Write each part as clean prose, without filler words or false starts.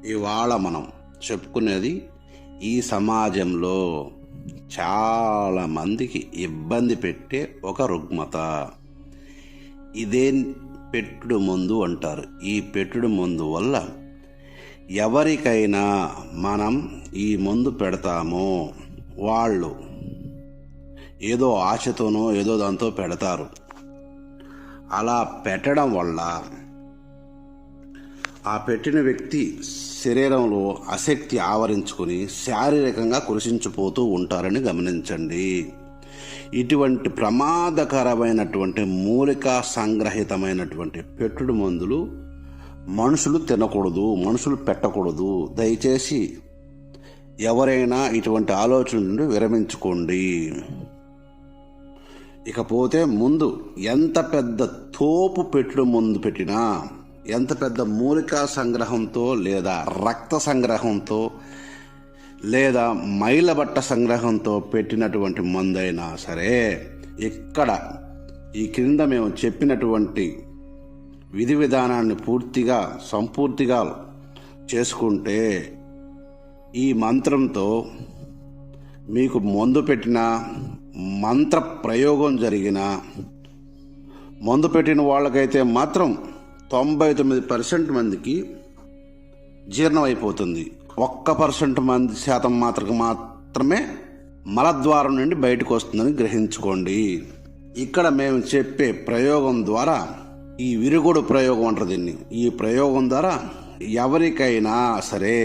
ఇవాళ మనం చెప్పుకునేది ఈ సమాజంలో చాలామందికి ఇబ్బంది పెట్టే ఒక రుగ్మత. ఇదే పెట్టుడు మందు అంటారు. ఈ పెట్టుడు మందు వల్ల ఎవరికైనా మనం ఈ మందు పెడతామో వాళ్ళు ఏదో ఆశతోనో ఏదో దాంతో పెడతారు. అలా పెట్టడం వల్ల ఆ పెట్టిన వ్యక్తి శరీరంలో అశక్తి ఆవరించుకుని శారీరకంగా కృషించిపోతూ ఉంటారని గమనించండి. ఇటువంటి ప్రమాదకరమైనటువంటి మూలికా సంగ్రహితమైనటువంటి పెట్టుడు మందులు మనుషులు తినకూడదు, మనుషులు పెట్టకూడదు. దయచేసి ఎవరైనా ఇటువంటి ఆలోచన నుండి విరమించుకోండి. ఇకపోతే ముందు ఎంత పెద్ద తోపు పెట్టుడు మందు పెట్టినా, ఎంత పెద్ద మూలికా సంగ్రహంతో లేదా రక్త సంగ్రహంతో లేదా మైలబట్ట సంగ్రహంతో పెట్టినటువంటి మందైనా సరే, ఇక్కడ ఈ క్రింద మేము చెప్పినటువంటి విధి విధానాన్ని సంపూర్తిగా చేసుకుంటే ఈ మంత్రంతో మీకు మందు పెట్టిన మంత్ర ప్రయోగం జరిగిన మందు పెట్టిన వాళ్ళకైతే మాత్రం 99% మందికి జీర్ణం అయిపోతుంది. 1% శాతం మాత్రమే మలద్వారం నుండి బయటకు వస్తుందని గ్రహించుకోండి. ఇక్కడ మేము చెప్పే ప్రయోగం ద్వారా, ఈ విరుగుడు ప్రయోగం అంటారు దీన్ని, ఈ ప్రయోగం ద్వారా ఎవరికైనా సరే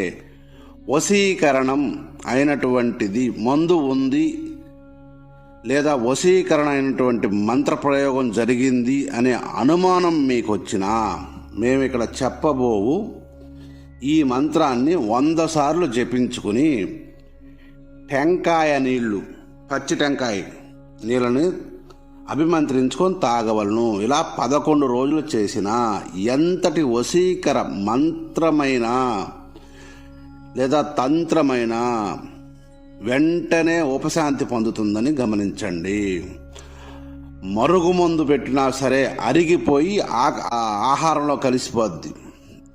వశీకరణం అయినటువంటిది మందు ఉంది లేదా వశీకరణ అయినటువంటి మంత్ర ప్రయోగం జరిగింది అనే అనుమానం మీకు వచ్చినా, మేము ఇక్కడ చెప్పబోవు ఈ మంత్రాన్ని 100 సార్లు జపించుకుని టెంకాయ నీళ్లు, పచ్చి టెంకాయ నీళ్ళని అభిమంత్రించుకొని తాగవలను. ఇలా 11 రోజులు చేసిన ఎంతటి వశీకర మంత్రమైన లేదా తంత్రమైన వెంటనే ఉపశాంతి పొందుతుందని గమనించండి. మరుగుమందు పెట్టినా సరే అరిగిపోయి ఆహారంలో కలిసిపోద్ది,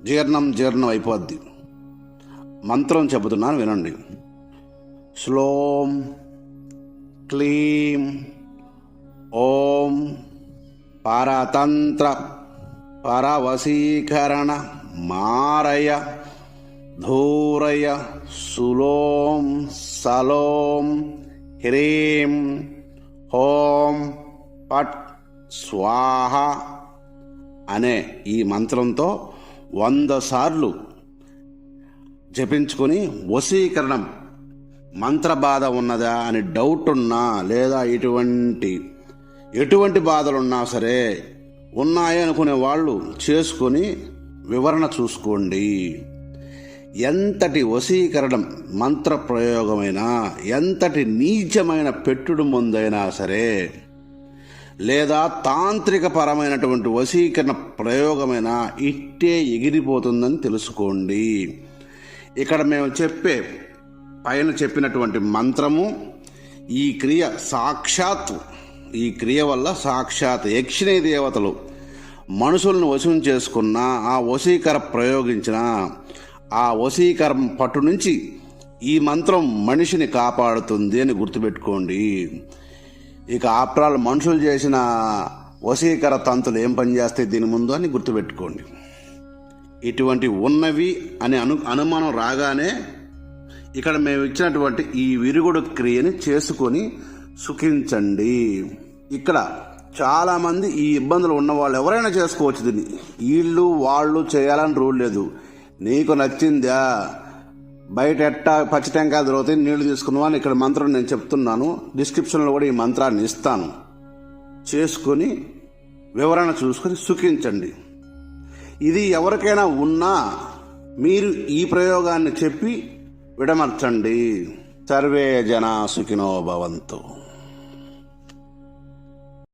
జీర్ణం అయిపోద్ది. మంత్రం చెబుతున్నాను వినండి. శ్లోం క్లీం ఓం పరతంత్ర పరవశీకరణ మారయ ధూరయ సులోం సలోం హ్రీం ఓం పట్ స్వాహ అనే ఈ మంత్రంతో 100 సార్లు జపించుకొని వశీకరణం మంత్రబాధ ఉన్నదా అని డౌట్ ఉన్నా లేదా ఎటువంటి బాధలున్నా సరే ఉన్నాయి అనుకునే వాళ్ళు చేసుకొని వివరణ చూసుకోండి. ఎంతటి వశీకరణం మంత్ర ప్రయోగమైనా, ఎంతటి నీచమైన పెట్టుడు మందైనా సరే లేదా తాంత్రిక పరమైనటువంటి వశీకరణ ప్రయోగమైనా ఇట్టే ఎగిరిపోతుందని తెలుసుకోండి. ఇక్కడ మేము పైన చెప్పినటువంటి మంత్రము, ఈ క్రియ వల్ల సాక్షాత్ యక్షిణీ దేవతలు మనుషులను వశం చేసుకున్న, ఆ వశీకర ప్రయోగించిన ఆ వశీకరం పట్టు నుంచి ఈ మంత్రం మనిషిని కాపాడుతుంది అని గుర్తుపెట్టుకోండి. ఇక ఆఫ్టర్ ఆల్ మనుషులు చేసిన వశీకర తంతులు ఏం పనిచేస్తాయి దీని ముందు అని గుర్తుపెట్టుకోండి. ఇటువంటి ఉన్నవి అనే అనుమానం రాగానే ఇక్కడ మేము ఇచ్చినటువంటి ఈ విరుగుడు క్రియని చేసుకొని సుఖించండి. ఇక్కడ చాలామంది ఈ ఇబ్బందులు ఉన్న వాళ్ళు ఎవరైనా చేసుకోవచ్చు. దీన్ని వాళ్ళు చేయాలని రూల్ లేదు. నీకు నచ్చిందా, బయట పచ్చి టెంకాయ దొరుకుతాయి, నీళ్లు తీసుకున్నావా అని ఇక్కడ మంత్రం నేను చెప్తున్నాను. డిస్క్రిప్షన్లో కూడా ఈ మంత్రాన్ని ఇస్తాను. చేసుకొని వివరణ చూసుకొని సుఖించండి. ఇది ఎవరికైనా ఉన్నా మీరు ఈ ప్రయోగాన్ని చెప్పి విడమర్చండి. సర్వే జనా సుఖినో భవంతు.